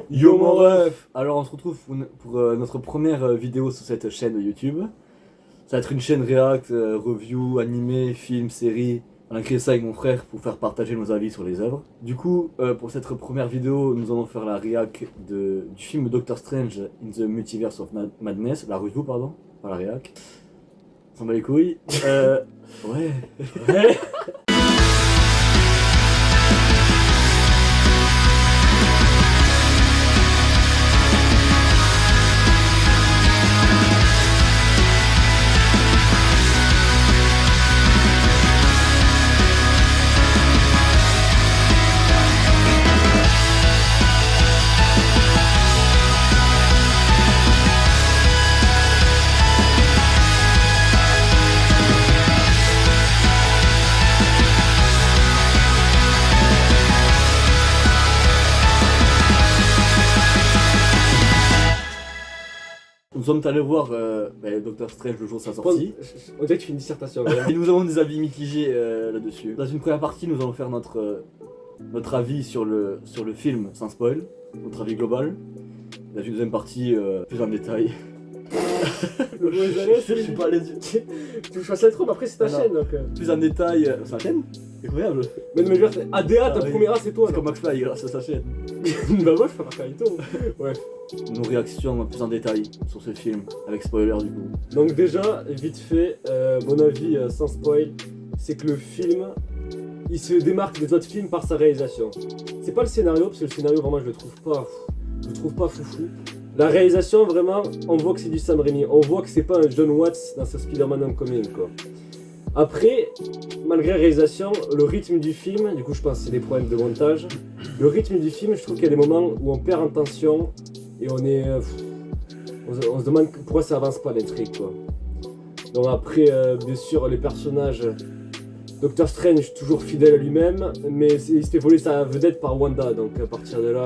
Yo mon ref. Alors on se retrouve pour notre première vidéo sur cette chaîne YouTube. Ça va être une chaîne react, review, animé, film, série. On a créé ça avec mon frère pour faire partager nos avis sur les œuvres. Du coup, pour cette première vidéo, nous allons faire la react du film Doctor Strange in the Multiverse of Madness. La review, pardon, pas la react. On s'en bat les couilles. Ouais. Nous sommes allés voir Doctor Strange le jour de sa sortie. On dirait que tu fais une dissertation. Et nous avons des avis mitigés là-dessus. Dans une première partie, nous allons faire notre avis sur le film sans spoil, notre avis global. Dans une deuxième partie, plus en détail. Je suis pas les yeux. Tu choisis trop, mais après c'est ta Non. chaîne donc. Plus en détail, c'est sa chaîne. Incroyable. Mais je veux dire, ADA, ta oui. première A c'est toi. C'est comme McFly grâce à sa chaîne. Bah moi je fais pas avec toi. Ouais. Nos réactions plus en détail sur ce film, avec spoiler du coup. Donc déjà, vite fait, mon avis sans spoil, c'est que le film, il se démarque des autres films par sa réalisation. C'est pas le scénario, parce que le scénario vraiment je le trouve pas foufou. La réalisation vraiment, on voit que c'est du Sam Raimi, on voit que c'est pas un John Watts dans ce Spider-Man Homecoming quoi. Après, malgré la réalisation, le rythme du film, du coup je pense que c'est des problèmes de montage, le rythme du film, je trouve qu'il y a des moments où on perd en tension et on est... on se demande pourquoi ça avance pas l'intrigue quoi. Donc après, bien sûr, les personnages, Doctor Strange toujours fidèle à lui-même, mais il s'était volé sa vedette par Wanda, donc à partir de là,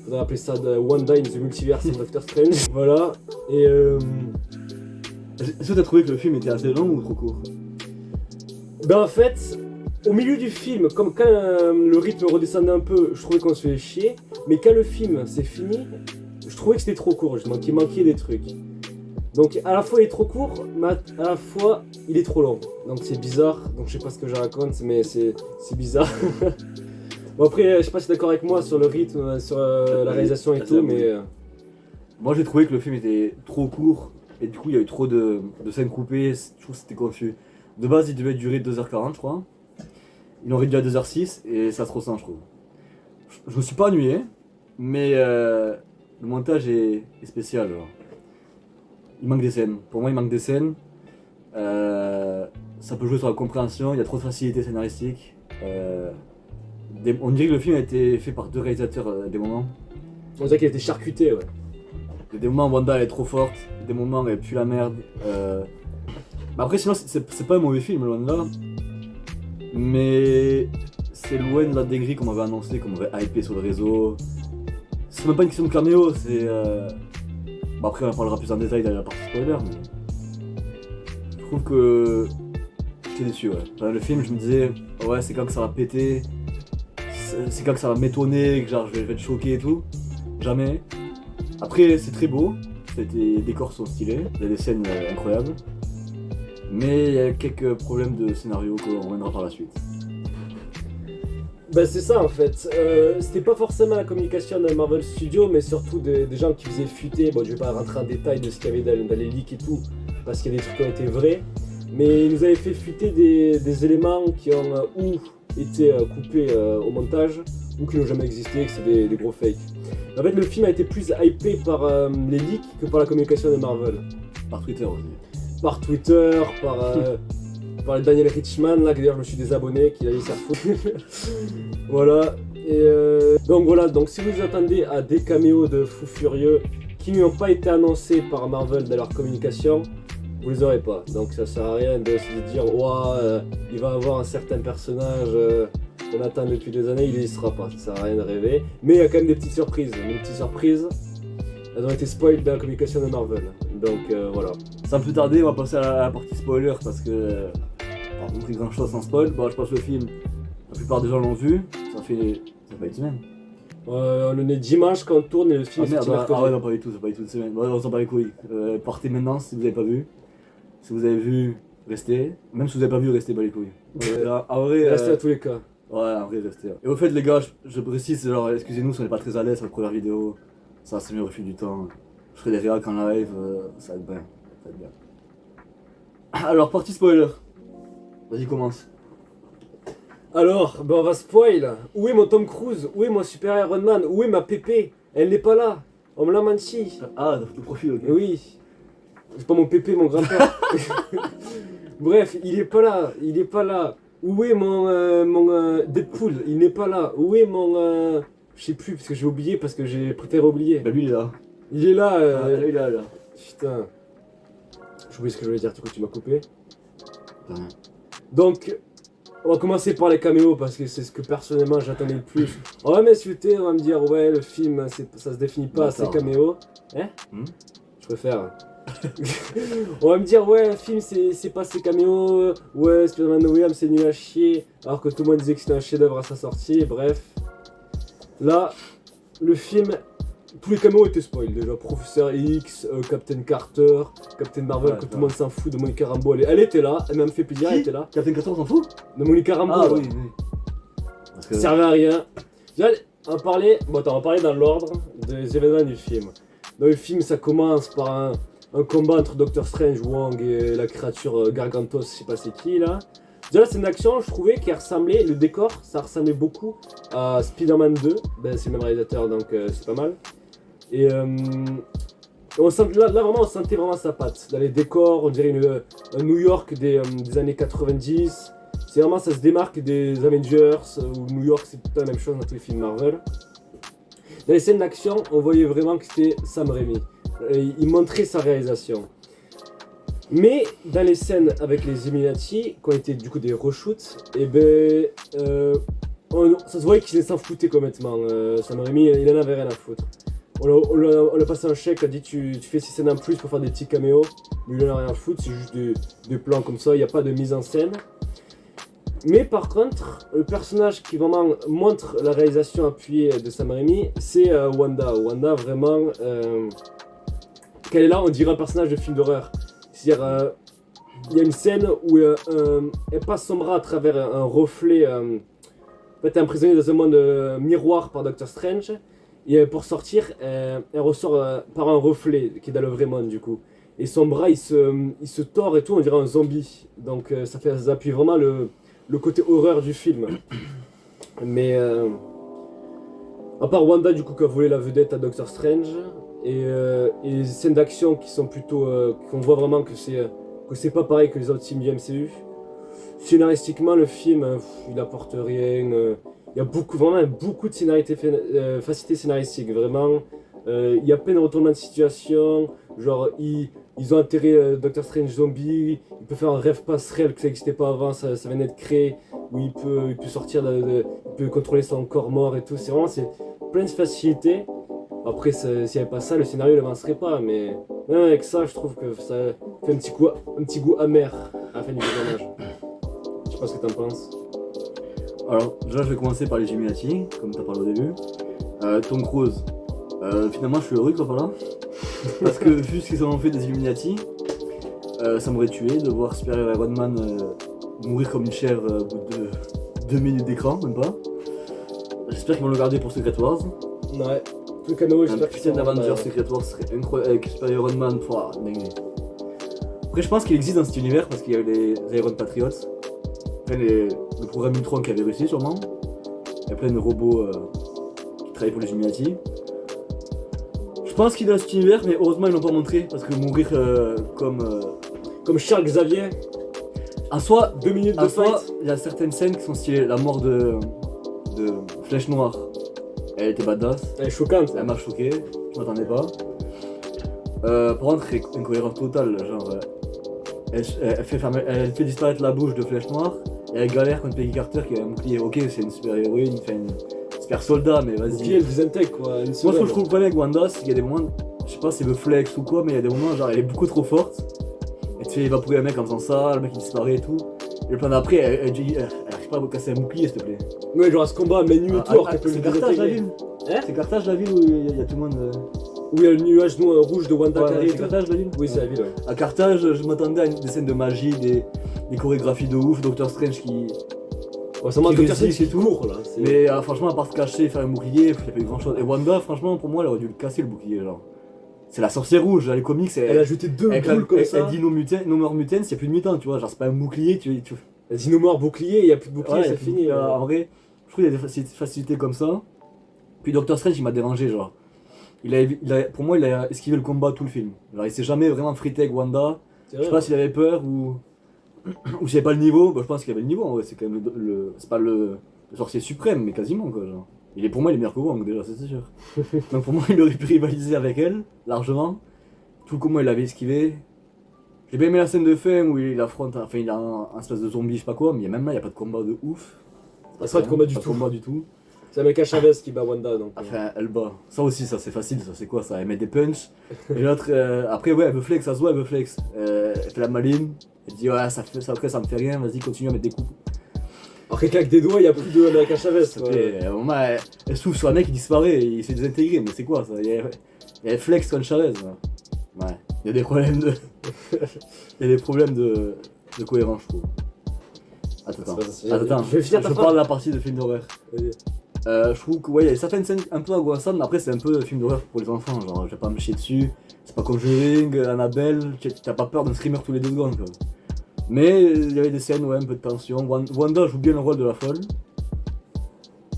on va appeler ça Wanda in the Multiverse of Doctor Strange. Voilà, et Est-ce que t'as trouvé que le film était assez long ou trop court? ben en fait, au milieu du film, comme quand le rythme redescendait un peu, je trouvais qu'on se fait chier, mais quand le film s'est fini, je trouvais que c'était trop court, justement, qu'il manquait des trucs. Donc à la fois il est trop court, mais à la fois il est trop long. Donc c'est bizarre, donc je sais pas ce que je raconte, mais c'est bizarre. Bon après, je sais pas si t'es d'accord avec moi sur le rythme, sur la réalisation et tout, mais... Moi j'ai trouvé que le film était trop court, et du coup il y a eu trop de scènes coupées, je trouve que c'était confus. De base il devait durer 2h40 je crois. Il aurait dû à 2h06 et ça se ressent je trouve. Je me suis pas ennuyé, mais le montage est spécial genre. Il manque des scènes. Pour moi, il manque des scènes. Ça peut jouer sur la compréhension. Il y a trop de facilité scénaristique. On dirait que le film a été fait par deux réalisateurs à des moments. On dirait qu'il a été charcuté, ouais. Il y a des moments où Wanda elle est trop forte. Des moments où elle pue la merde. Après, sinon, c'est pas un mauvais film, loin de là. Mais c'est loin de la dinguerie qu'on m'avait annoncé, qu'on m'avait hypé sur le réseau. C'est même pas une question de caméo, c'est. Bon après on en parlera plus en détail dans la partie spoiler, mais je trouve que j'étais déçu ouais. Enfin, le film je me disais ouais c'est quand que ça va péter, c'est quand que ça va m'étonner, que genre je vais être choqué et tout. Jamais. Après c'est très beau, les décors sont stylés, il y a des scènes incroyables. Mais il y a quelques problèmes de scénario qu'on reviendra par la suite. Bah c'est ça en fait, c'était pas forcément la communication de Marvel Studios, mais surtout des gens qui faisaient fuiter, bon je vais pas rentrer en détail de ce qu'il y avait dans les leaks et tout, parce qu'il y a des trucs qui ont été vrais, mais ils nous avaient fait fuiter des éléments qui ont ou été coupés au montage, ou qui n'ont jamais existé, que c'est des gros fakes. En fait le film a été plus hypé par les leaks que par la communication de Marvel. Par Twitter aussi. Par Twitter, par Daniel Richman, là, que d'ailleurs je me suis désabonné, qu'il a laissé à foutre. Voilà. Et donc voilà, donc si vous attendez à des caméos de fous furieux qui n'ont pas été annoncés par Marvel dans leur communication, vous les aurez pas. Donc ça sert à rien de se dire ouah, il va avoir un certain personnage qu'on attend depuis des années, il n'y sera pas. Ça sert à rien de rêver. Mais il y a quand même des petites surprises. Les petites surprises, elles ont été spoiled dans la communication de Marvel. Donc voilà. Sans plus tarder, on va passer à la partie spoiler parce que on n'a pas compris grand chose sans spoil. Bon, je pense que le film, la plupart des gens l'ont vu, ça fait une semaine. On en est dimanche quand on tourne et le film Ah est merde, sorti mercredi. ah ouais, non, pas du tout, c'est pas du tout une semaine. Ouais, on s'en bat les couilles. Partez maintenant si vous avez pas vu. Si vous avez vu, restez. Même si vous avez pas vu, restez pas les couilles. En vrai, Restez à tous les cas. ouais, en vrai, restez. Et au fait, les gars, je précise, genre, excusez-nous si on n'est pas très à l'aise sur la première vidéo. Ça, c'est mieux au fil du temps. Je ferai des réacs en live, ça va être bien. Ça va être bien. Alors, partie spoiler. Vas-y, commence. Alors, ben on va spoil. Où est mon Tom Cruise? Où est mon Super Iron Man? Où est ma Pépé? Elle n'est pas là. On me l'a menti. Ah, le profil, ok. Oui. C'est pas mon Pépé, mon grand-père. Bref, il est pas là. Il est pas là. Où est mon Deadpool? Il n'est pas là. Où est mon... je sais plus, parce que j'ai oublié, parce que j'ai préféré oublier. Bah, lui, il est là. Il est là. Ah, là, il est là, là. Putain. J'ai oublié ce que je voulais dire, du coup tu m'as coupé. Rien. Donc, on va commencer par les caméos parce que c'est ce que personnellement j'attendais le plus. On va m'insulter, on va me dire ouais le film ça se définit pas à ses Bâtard. caméos. Hein? Hmm. Je préfère. On va me dire ouais le film c'est pas ses caméos, ouais Spider-Man No Way Home c'est nul à chier, alors que tout le monde disait que c'était un chef-d'œuvre à sa sortie, bref. Là, le film, tous les caméos étaient spoil déjà. Professeur X, Captain Carter, Captain Marvel, Ouais, que tout ça. le monde s'en fout de Monica Rambeau. Elle était là, elle m'a fait plaisir, elle était là. Captain 14, on s'en fout? De Monica Rambeau, Ah là. oui, oui. Parce que... Ça servait à rien. Déjà, on va parler, bon attends, on va parler dans l'ordre des événements du film. Dans le film, ça commence par un combat entre Doctor Strange, Wong et la créature Gargantos, je sais pas c'est qui là. Déjà, c'est une action, je trouvais, qui ressemblait, le décor, ça ressemblait beaucoup à Spider-Man 2. Ben, c'est le même réalisateur, donc c'est pas mal. Et on sent, là, vraiment, on sentait vraiment sa patte. Dans les décors, on dirait un New York des années 90. C'est vraiment, ça se démarque des Avengers, où New York, c'est tout la même chose dans tous les films Marvel. Dans les scènes d'action, on voyait vraiment que c'était Sam Raimi. Il montrait sa réalisation. Mais dans les scènes avec les Illuminati, qui ont été du coup des reshoots, et ben, ça se voyait qu'il s'en foutait complètement. Sam Raimi, il en avait rien à foutre. On l'a passé un chèque, on a dit tu fais 6 scènes en plus pour faire des petits caméos. Lui, il en a rien à foutre, c'est juste des plans comme ça, il n'y a pas de mise en scène. Mais par contre, le personnage qui vraiment montre la réalisation appuyée de Sam Raimi, c'est Wanda. Wanda, vraiment, quand elle est là, on dirait un personnage de film d'horreur. C'est-à-dire, il y a une scène où elle passe son bras à travers un reflet. En fait, elle est emprisonnée dans un monde miroir par Doctor Strange. Et pour sortir, elle ressort par un reflet qui est dans le vrai monde du coup. Et son bras, il se tord et tout, on dirait un zombie. Donc ça appuie vraiment le côté horreur du film. Mais à part Wanda du coup qui a volé la vedette à Doctor Strange et les scènes d'action qui sont plutôt qu'on voit vraiment que c'est pas pareil que les autres films du MCU. Scénaristiquement le film il apporte rien. Il y a vraiment beaucoup de facilité scénaristique, vraiment. Il y a plein de retournements de situation. Genre, ils ont enterré Doctor Strange zombie. Il peut faire un rêve passerelle que ça n'existait pas avant, ça venait de créer. Où il peut sortir, il peut contrôler son corps mort et tout. C'est plein de facilité. Après, s'il n'y avait pas ça, le scénario n'avancerait pas. Mais même avec ça, je trouve que ça fait un petit goût amer à la fin du visionnage. Je sais pas ce que t'en penses. Alors, déjà, je vais commencer par les Illuminati, comme tu as parlé au début. Tom Cruise. Finalement, je suis heureux qu'il soit pas là. Parce que, vu ce qu'ils ont fait des Illuminati, ça m'aurait tué de voir Super Iron Man mourir comme une chèvre au bout de 2 minutes d'écran, même pas. J'espère qu'ils vont le garder pour Secret Wars. Ouais, tout le caméo, Un j'espère que putain d'Avengers Secret Wars serait incroyable avec Super Iron Man. Dingue. Après, je pense qu'il existe dans cet univers parce qu'il y a eu les Iron Patriots. Enfin, le programme Ultron qui avait réussi sûrement. Il y a plein de robots qui travaillent pour les Illuminati. Je pense qu'il est dans cet univers, mais heureusement ils l'ont pas montré parce que mourir comme Charles Xavier, en soi, 2 minutes de en soi, fight. il y a certaines scènes qui sont stylées. La mort de Flèche Noire, elle était badass. Elle est choquante. Elle m'a choqué, je m'attendais pas. Par contre, c'est incohérent total. Genre, elle fait disparaître la bouche de Flèche Noire et elle galère contre Peggy Carter qui a un bouclier. Ok, c'est une super héroïne, enfin une super soldat, mais vas-y. Qui elle désintègre quoi. Moi, ce que je trouve pas avec Wanda, c'est qu'il y a des moments, je sais pas si c'est le flex ou quoi, mais il y a des moments, genre, elle est beaucoup trop forte. Elle te fait évaporer un mec en faisant ça, le mec il disparaît et tout. Et le plan d'après, elle arrive pas à casser un bouclier, s'il te plaît. Ouais, genre à ce combat à main nue et tout, alors qu'elle peut c'est le Carthage, la désintégrer. ville. Hein? C'est Carthage la ville où il y a tout le monde. Où il y a le nuage rouge de Wanda qui Ouais, arrive. c'est Carthage la ville. Oui, c'est la ville, ouais. À Carthage, je m'attendais à des scènes de magie, des chorégraphies de ouf, Doctor Strange qui. Ouais, ça manque de résiste personnes et qui tout. courent là. c'est- Mais franchement, à part se cacher, faire un bouclier, il n'y a pas eu grand chose. Et Wanda, franchement, pour moi, elle aurait dû le casser le bouclier. Genre. C'est la sorcière rouge, là, les comics, Elle a ajouté deux boules comme ça. Elle dit no more mutants, il n'y a plus de mutants, tu vois. Genre, c'est pas un bouclier, tu. Elle dit no more bouclier, il n'y a plus de bouclier, Ouais, c'est fini. en vrai, je trouve qu'il y a des facilités comme ça. Puis Doctor Strange, il m'a dérangé, genre. Pour moi, il a esquivé le combat tout le film. Genre, il s'est jamais vraiment frité avec Wanda. C'est Je sais vrai. pas s'il avait peur ou s'il avait pas le niveau. Bah, je pense qu'il avait le niveau en vrai. C'est quand même c'est pas le sorcier suprême, mais quasiment quoi. Genre. Pour moi, il est meilleur que Wong déjà, c'est sûr. Donc pour moi, il aurait pu rivaliser avec elle largement. Tout comment il l'avait esquivé. J'ai bien aimé la scène de fin où il affronte, enfin il a un espèce de zombie, je sais pas quoi, mais même là, il n'y a pas de combat de ouf. C'est pas de combat du Pas de tout. combat du tout. C'est America Chavez qui bat Wanda donc. Enfin, elle bat. Ça aussi, ça c'est facile, ça c'est quoi ça? Elle met des punchs. Et l'autre, après, ouais, elle veut flex, ça se voit, elle veut flex. Elle fait la maline. Elle dit, ouais, après ça me fait rien, vas-y, continue à mettre des coups. Après, claque des doigts, il n'y a plus de America Chavez. S'il te plaît. À un moment, elle souffle sur un mec, il disparaît, il s'est désintégré, mais c'est quoi ça? Il y a flex contre Chavez. Ouais. Il y a des problèmes de. Il y a des problèmes de cohérence, je trouve. Attends. Je vais finir ta Je phrase. parle de la partie de film d'horreur. Vas-y. Je trouve que ouais, il y a certaines scènes un peu angoissantes, mais après c'est un peu film d'horreur pour les enfants, genre je vais pas me chier dessus, c'est pas Conjuring, Annabelle, t'as pas peur d'un screamer tous les 2 secondes quoi. Mais il y avait des scènes, ouais, un peu de tension, Wanda joue bien le rôle de la folle.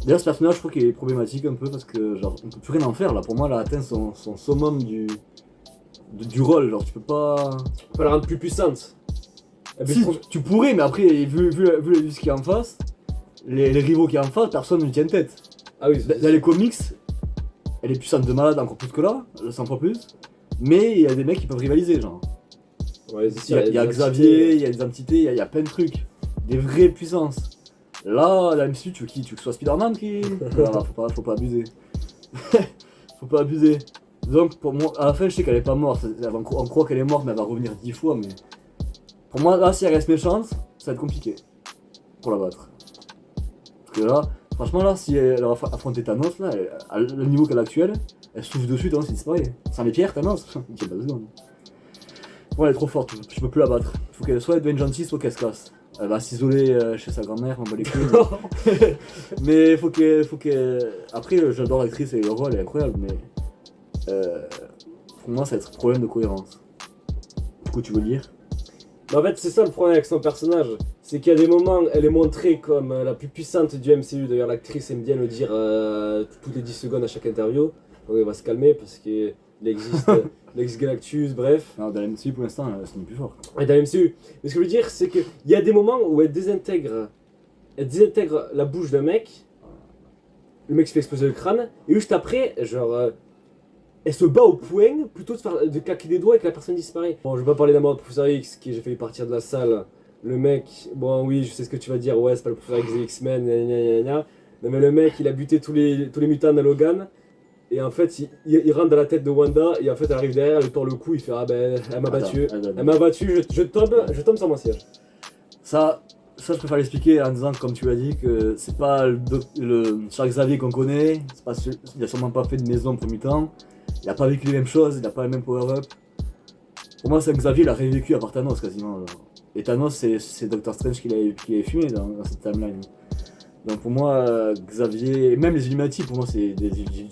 D'ailleurs ce personnage je trouve qu'il est problématique un peu parce que genre on peut plus rien en faire là, pour moi elle a atteint son summum du rôle, genre tu peux pas... Tu peux la rendre plus puissante. Eh ben, Si, je trouve- tu pourrais, mais après vu ce qu'il y a en face, les rivaux qu'il y a en face, personne ne lui tient tête. Ah oui, Dans les comics, elle est puissante de malade encore plus que là, 100 fois plus. Mais il y a des mecs qui peuvent rivaliser, genre. Ouais, Il y a Xavier, il y a des entités, il y a plein de trucs. Des vraies puissances. Là, la MCU, tu veux qui? Tu veux que ce soit Spider-Man qui. Voilà, faut pas abuser. Faut pas abuser. Donc pour moi, à la fin, je sais qu'elle est pas morte. On croit qu'elle est morte, mais elle va revenir 10 fois. Mais pour moi, là, si elle reste méchante, ça va être compliqué pour la battre. Parce que là, franchement, là, si elle va affronter Thanos, là, à le niveau qu'elle a actuel, elle souffle dessus, Thanos, il disparaît. Sans les pierres, Thanos, il tient pas 2 secondes. Ouais, elle est trop forte, je peux plus la battre. Faut qu'elle soit devienne gentille, soit qu'elle se casse. Elle va s'isoler chez sa grand-mère, on va les couilles. Mais faut qu'elle. Après, j'adore l'actrice et le rôle, elle est incroyable, mais. Pour moi, ça va être un problème de cohérence. Du coup, tu veux le dire? Mais en fait, c'est ça le problème avec son personnage. C'est qu'il y a des moments, elle est montrée comme la plus puissante du MCU. D'ailleurs, l'actrice aime bien le dire toutes les 10 secondes à chaque interview. Donc, elle va se calmer parce qu'il existe l'ex Galactus, bref. Non, dans la MCU pour l'instant, c'est plus fort. Et dans le MCU. Mais ce que je veux dire, c'est qu'il y a des moments où elle désintègre la bouche d'un mec. Le mec se fait exploser le crâne. Et juste après, genre. Elle se bat au poing plutôt de claquer des doigts et que la personne disparaît. Bon, je vais pas parler d'un mort de Professeur X qui j'ai failli partir de la salle. Le mec, bon oui, je sais ce que tu vas dire, ouais, c'est pas le Professeur X des X-Men, gna gna gna gna. Non mais le mec, il a buté tous les mutants à Logan. Et en fait, il rentre dans la tête de Wanda et en fait, elle arrive derrière, elle tord le cou, il fait ah ben, elle m'a battu. Elle m'a battu, je tombe sur mon siège. Ça, je préfère l'expliquer en disant, comme tu l'as dit, que c'est pas le Charles Xavier qu'on connaît, il a sûrement pas fait de maison pour mutant, il a pas vécu les mêmes choses, il a pas les mêmes power-up. Pour moi, c'est un Xavier, il a révécu à part Thanos quasiment. Genre. Et Thanos, c'est Doctor Strange qui l'avait fumé dans cette timeline. Donc pour moi, Xavier, même les Illuminati, pour moi, c'est des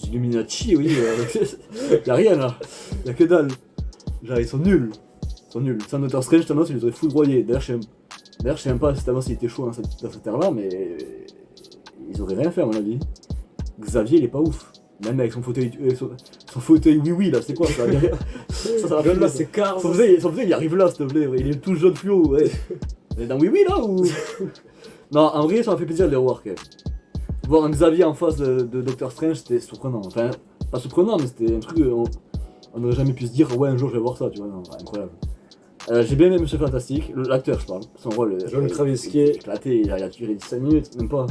Illuminati, oui. Y a rien là, y a que dalle. Genre, ils sont nuls. Sans Doctor Strange, Thanos, il les aurait foudroyés. D'ailleurs, je sais même pas si Thanos il était chaud dans cette ère-là, mais ils auraient rien fait à mon avis. Xavier, il est pas ouf. Même avec son fauteuil oui là, c'est quoi ça? Ça va Là, c'est car. son fauteuil, il arrive là, s'il te plaît. Il est tout jaune fluo, ouais. Mais dans oui là ou? Non, en vrai, ça m'a fait plaisir de les revoir quand même. Voir un Xavier en face de Doctor Strange, c'était surprenant. Enfin, pas surprenant, mais c'était un truc on n'aurait jamais pu se dire, ouais, un jour je vais voir ça, tu vois. Non, incroyable. J'ai bien aimé Monsieur Fantastique, l'acteur, je parle. Son rôle. John Krasinski. Éclaté, il a duré 10 minutes, même pas.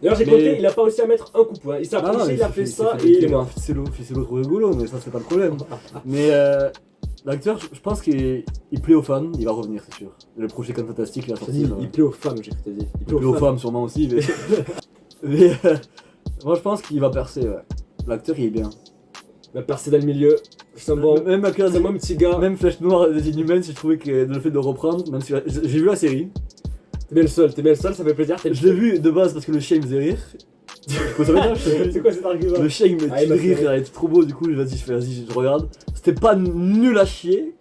D'ailleurs, j'ai compté, il a pas réussi à mettre un coup de poing. Il s'est approché, il a fait ça et il est mort. C'est l'autre rigolo, mais ça c'est pas le problème. Mais l'acteur, je pense qu'il plaît aux fans, il va revenir, c'est sûr. Le projet Quand Fantastique, il a sorti. Il plaît aux femmes, j'ai dit. Il plaît aux femmes sûrement aussi, mais. Mais moi je pense qu'il va percer, ouais. l'acteur il est bien. Ma percée dans le milieu, je sens bon. Même acteur, C'est mon petit gars. même Flèche Noire des Inhumans, je trouvais que le fait de reprendre, même si j'ai vu la série, T'es bien le seul, ça fait plaisir. je l'ai vu de base parce que le chien il me faisait rire. Faut savoir, C'est quoi cet argument? le chien il me Ah, il tue de m'a fait rire, rire. il était trop beau, du coup vas-y, je regarde. C'était pas nul à chier.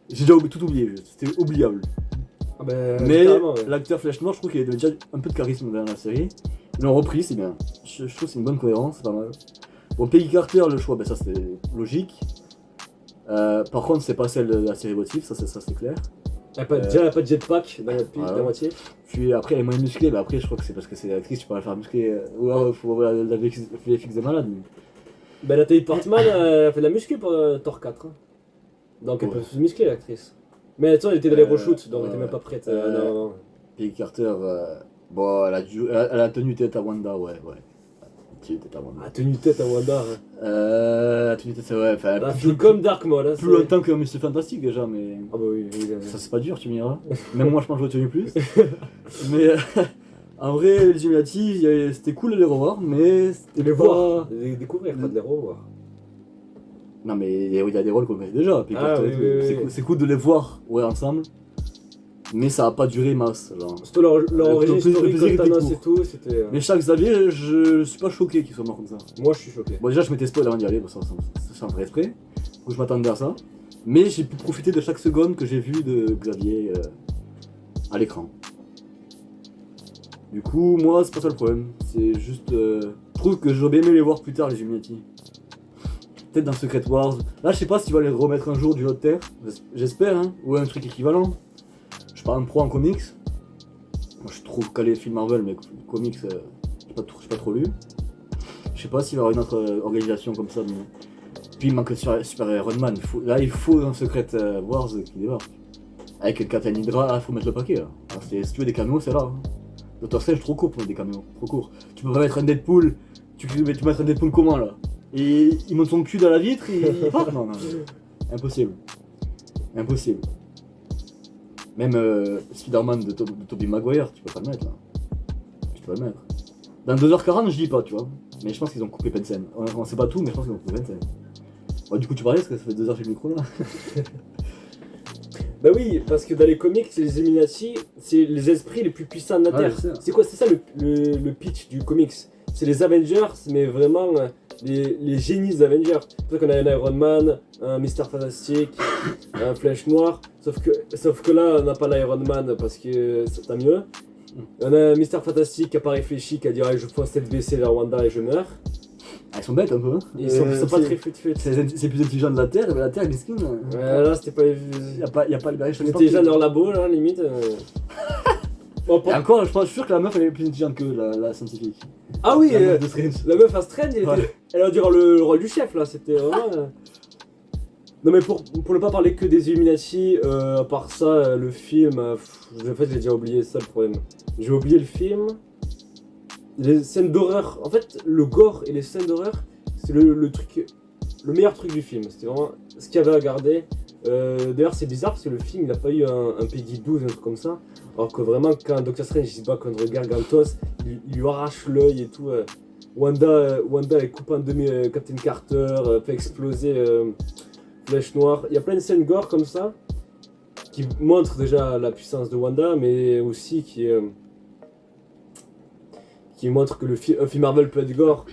J'ai déjà tout oublié, c'était oubliable. Ah ben, Mais littéralement, ouais. l'acteur Flèche Noire, je trouve qu'il avait déjà un peu de charisme dans la série. Ils l'ont repris, c'est bien. Je trouve que c'est une bonne cohérence, c'est pas mal. Bon, Peggy Carter, le choix, ben ça c'était logique. Par contre, c'est pas celle de la série Motif, ça c'est clair. Déjà, elle a pas de jetpack dans Voilà. la moitié. Puis après, elle est moins musclée, mais après, je crois que c'est parce que c'est l'actrice, tu peux la faire muscler. Ou alors, il faut avoir la VFX de malade. Mais... Ben, Nathalie Portman elle fait de la muscu pour Thor 4. Hein. Donc elle Ouais. peut se muscler, l'actrice. Mais attends, elle était dans les reshoots, donc elle était ouais. même pas prête. Euh, Non. Peggy Carter, bon, elle a tenu tête à Wanda, ouais. Tenu tête à Wanda. Ah, tenu tête à Wanda. Hein. Tenu tête, ouais. Enfin, Elle a fait comme Dark Maul. Hein, plus longtemps que Monsieur Fantastique déjà, mais. Ah bah oui. Ça c'est pas dur, tu me diras. Même moi je pense que j'aurais tenu plus. Mais en vrai, les Illuminati, c'était cool de les revoir, mais De c'était les pas... voir, de les découvrir, pas de les revoir. Non mais il y a des rôles qu'on connaît déjà. Puis Ah, quand, oui, oui. c'est cool de les voir ouais, ensemble. Mais ça a pas duré masse. Genre. Surtout leur origine le plaisir historique, était comme Thanos court. et tout, c'était... Mais chaque Xavier, je suis pas choqué qu'il soit mort comme ça. Moi je suis choqué. Bon déjà je m'étais spoil avant d'y aller, bon, ça en vrai exprès. Du coup je m'attendais à ça. Mais j'ai pu profiter de chaque seconde que j'ai vu de Xavier à l'écran. Du coup, moi, c'est pas ça le problème. C'est juste. Je trouve que j'aurais bien aimé les voir plus tard, les Illuminati. Peut-être dans Secret Wars. Là, je sais pas s'il va les remettre un jour du lot de terre. J'espère, hein. Ou un truc équivalent. Je suis pas un pro en comics. Moi, je trouve calé film Marvel, mais comics, j'ai pas trop lu. Je sais pas s'il va y avoir une autre organisation comme ça. Mais... Puis il manque le Super Iron Man. Il faut un Secret Wars qui débarque. Avec le Captain Hydra, il faut mettre le paquet là. Alors, si tu veux des caméos, c'est là. Hein. Doctor Strange, trop court pour mettre des caméos. Trop court. Tu peux pas mettre un Deadpool. Tu mettre un Deadpool comment là? Et il monte son cul dans la vitre et il part? Non. Impossible. Même Spider-Man de Tobey Maguire, tu peux pas le mettre là. Dans 2h40, je dis pas, tu vois. Mais je pense qu'ils ont coupé plein de scènes. On sait pas tout, mais je pense qu'ils ont coupé plein de scènes. Bon, du coup, tu parlais parce que ça fait 2 heures chez le micro là. Bah oui, parce que dans les comics, les Illuminati, c'est les esprits les plus puissants de la Ouais, Terre. je sais. C'est quoi? C'est ça le pitch du comics. C'est les Avengers, mais vraiment les génies des Avengers. C'est pour ça qu'on a un Iron Man, un Mister Fantastic, un Flèche Noire. Sauf que là, on n'a pas l'Iron Man parce que c'est mieux. On a un Mister Fantastic qui a pas réfléchi, qui a dit ah, je fonce tête baissée vers Wanda et je meurs. Ah, ils sont bêtes un peu. Hein. Ils sont pas très fut. C'est plus intelligent de la Terre, mais la Terre, les skins. Là, c'était pas. Y a pas le barrage. Ils étaient déjà dans leur labo, là, limite. Bon, Et encore, je suis sûr que la meuf elle est plus intelligente que la scientifique. Ah oui, La meuf de Strange. la meuf à Strange, Ouais. elle a dû avoir le rôle du chef là, c'était vraiment. Non mais pour ne pas parler que des Illuminati, à part ça, le film, en fait j'ai déjà oublié ça le problème. J'ai oublié le film, les scènes d'horreur, en fait le gore et les scènes d'horreur, c'est le meilleur truc du film, c'était vraiment ce qu'il y avait à garder. D'ailleurs c'est bizarre parce que le film il n'a pas eu un Peggy 12, un truc comme ça, alors que vraiment quand Doctor Strange il se bat contre Gargantos, il lui arrache l'œil et tout. Wanda elle coupe en demi Captain Carter, fait exploser Flèche Noire. Il y a plein de scènes gore comme ça qui montrent déjà la puissance de Wanda, mais aussi qui montrent que un film Marvel peut être gore.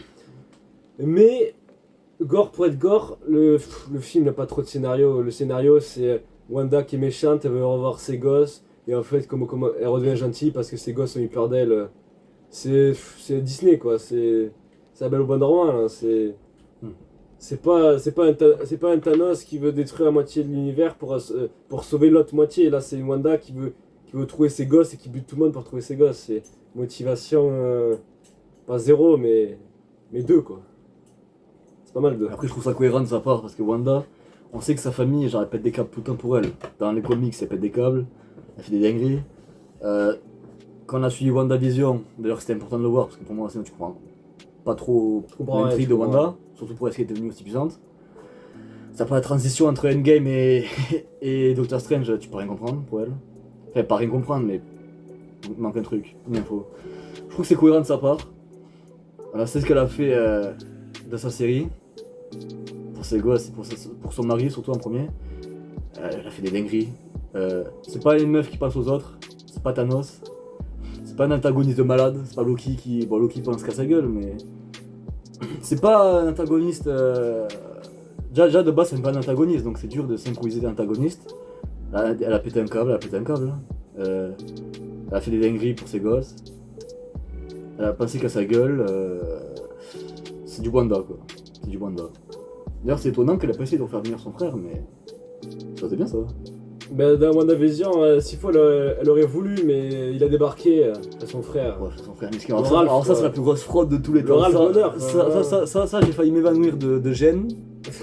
Mais gore pour être gore, le film n'a pas trop de scénario. Le scénario c'est Wanda qui est méchante, elle veut revoir ses gosses, et en fait comme elle redevient gentille parce que ses gosses ont eu peur d'elle. C'est Disney quoi, c'est la Belle au Bois dormant là, c'est pas un Thanos qui veut détruire la moitié de l'univers pour sauver l'autre moitié. Là c'est Wanda qui veut trouver ses gosses et qui bute tout le monde pour trouver ses gosses. C'est motivation pas 0 mais 2 quoi. C'est pas mal 2. Après, je trouve ça cohérent de sa part parce que Wanda, on sait que sa famille, genre, elle pète des câbles tout le temps pour elle. Dans les comics, elle pète des câbles, elle fait des dingueries. Quand on a suivi WandaVision, d'ailleurs c'était important de le voir parce que pour moi sinon tu comprends pas trop l'intrigue de Wanda, surtout pour est-ce qu'elle est devenue aussi puissante. Ça pas la transition entre Endgame et Doctor Strange, tu peux rien comprendre pour elle. Enfin pas rien comprendre mais il manque un truc, une info. Je trouve que c'est cohérent de sa part. C'est ce qu'elle a fait de sa série. Pour ses gosses et pour son mari, surtout en premier. Elle a fait des dingueries. C'est pas une meuf qui pense aux autres, c'est pas Thanos. C'est pas un antagoniste de malade, c'est pas Loki qui. Bon, Loki pense qu'à sa gueule, mais. C'est pas un antagoniste. Déjà de base, c'est pas un antagoniste, donc c'est dur de synchroniser des antagonistes. Elle a pété un câble, Elle a fait des dingueries pour ses gosses. Elle a pensé qu'à sa gueule. C'est du Wanda, quoi. C'est du Wanda. D'ailleurs, c'est étonnant qu'elle a pas essayé de refaire venir son frère, mais. Ça c'est bien ça. Ben, dans WandaVision, 6 fois elle aurait voulu, mais il a débarqué à son frère. Ouais, son frère miskin. Le Alors, Ralph, ça, c'est quoi. la plus grosse fraude de tous les Le temps. Ralph Ça, Bonheur, ça, j'ai failli m'évanouir de gêne.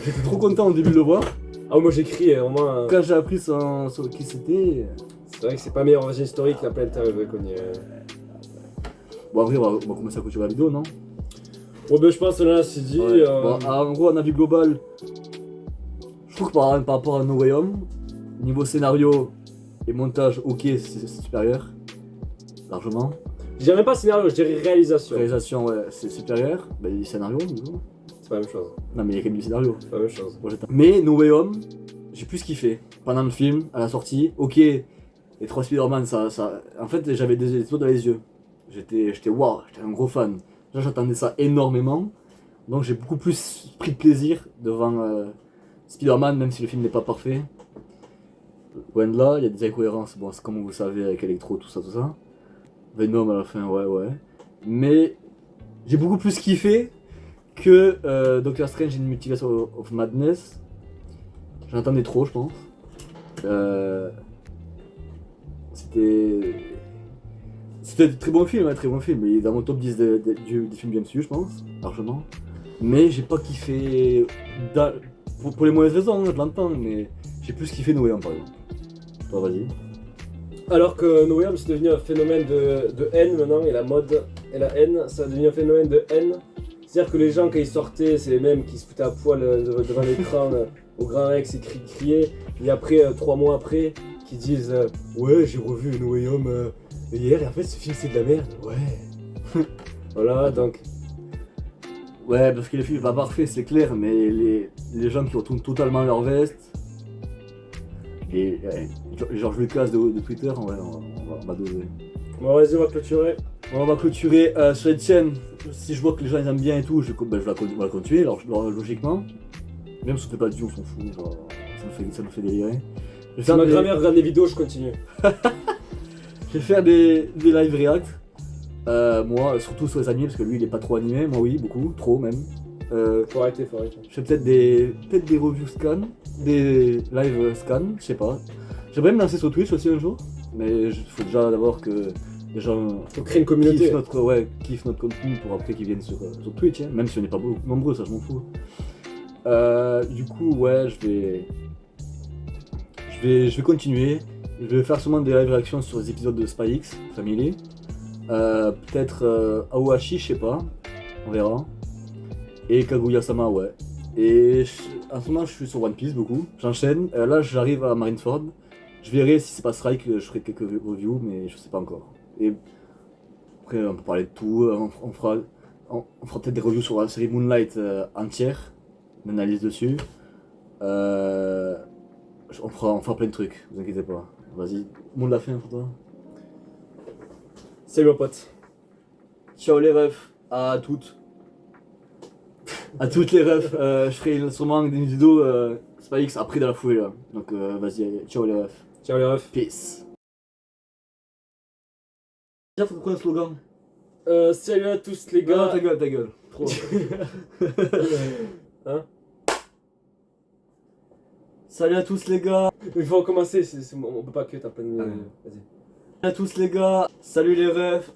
J'étais trop content au début de le voir. Ah, moi j'ai crié, au moins. Quand j'ai appris sur qui c'était. C'est vrai que c'est pas meilleur origine historique, la planète Terre est connue. Bon, après, on va commencer à clôturer la vidéo, non? Bon, ben je pense que là, c'est dit. Ouais. Bon, en gros, un avis global, je trouve que par rapport à No Way Home, niveau scénario et montage, ok, c'est supérieur. Largement. Je dirais même pas scénario, je dirais réalisation. Réalisation, ouais, c'est supérieur. Bah, il y a scénario, du coup. C'est pas la même chose. Non, mais il y a quand même du scénario. C'est pas la même chose. Mais No Way Home, j'ai plus kiffé. Pendant le film, à la sortie, ok, les 3 Spider-Man, ça. En fait, j'avais des étoiles dans les yeux. J'étais waouh, j'étais un gros fan. Là, j'attendais ça énormément. Donc, j'ai beaucoup plus pris de plaisir devant Spider-Man, même si le film n'est pas parfait. Loin de là, il y a des incohérences. Bon, c'est comme vous le savez avec Electro, tout ça. Venom à la fin, ouais. Mais j'ai beaucoup plus kiffé que Doctor Strange in Multiverse of Madness. J'en attendais trop, je pense. C'était un très bon film, Il est dans mon top 10 des films du MCU, je pense, largement. Mais j'ai pas kiffé. Pour les mauvaises raisons, je l'entends, mais j'ai plus kiffé No Way Home, par exemple. Toi, vas-y. Alors que No Way Home c'est devenu un phénomène de haine maintenant, et la mode et la haine, ça a devenu un phénomène de haine. C'est-à-dire que les gens, quand ils sortaient, c'est les mêmes qui se foutaient à poil devant l'écran au Grand Rex et criaient. Et après, 3 mois après, qui disent ouais, j'ai revu No Way Home hier, et en fait, ce film c'est de la merde. Ouais. Voilà, donc. Ouais, parce que le film est pas parfait, c'est clair, mais les gens qui retournent totalement leur veste. Et George Lucas de Twitter, ouais, on va doser. Bon, vas-y, on va clôturer. Bon, on va clôturer sur cette chaîne. Si je vois que les gens ils aiment bien et tout, on va la continuer, logiquement. Même si on fait pas de vue, on s'en fout, genre, ça me fait délirer. Si ma grand-mère regarde les vidéos, je continue. Je vais faire des live react. Moi, surtout sur les animés, parce que lui il est pas trop animé, moi oui, beaucoup, trop même. Faut arrêter. Je fais peut-être des reviews scan, des live scan, je sais pas. J'aimerais me lancer sur Twitch aussi un jour, mais il faut déjà d'abord que les gens Faut créer une communauté. kiffent notre contenu pour après qu'ils viennent sur Twitch, hein, même si on n'est pas beaucoup nombreux, ça je m'en fous. Du coup, ouais, je vais continuer. Je vais faire sûrement des live réactions sur les épisodes de Spy X Family. Peut-être Aohashi, je sais pas, on verra. Et Kaguya-sama, ouais. Et en ce moment, je suis sur One Piece beaucoup. J'enchaîne. Là, j'arrive à Marineford. Je verrai si c'est pas Strike, je ferai quelques reviews, mais je sais pas encore. Et après, on peut parler de tout. On fera peut-être des reviews sur la série Moonlight entière, une analyse dessus. On fera plein de trucs, vous inquiétez pas. Vas-y, mot de la fin pour toi. Salut mon pote. Ciao les refs, à toutes. À toutes les refs, je ferai sûrement des vidéos Spy X après dans la foulée là. Donc vas-y, ciao les refs. Ciao les refs. Peace. Déjà, faut qu'on un slogan. Salut à tous les gars. Non, ta gueule. Trop. Hein? Salut à tous les gars. Il faut recommencer, on peut pas que t'as plein de... Ah ouais. Vas-y. Salut à tous les gars. Salut les refs.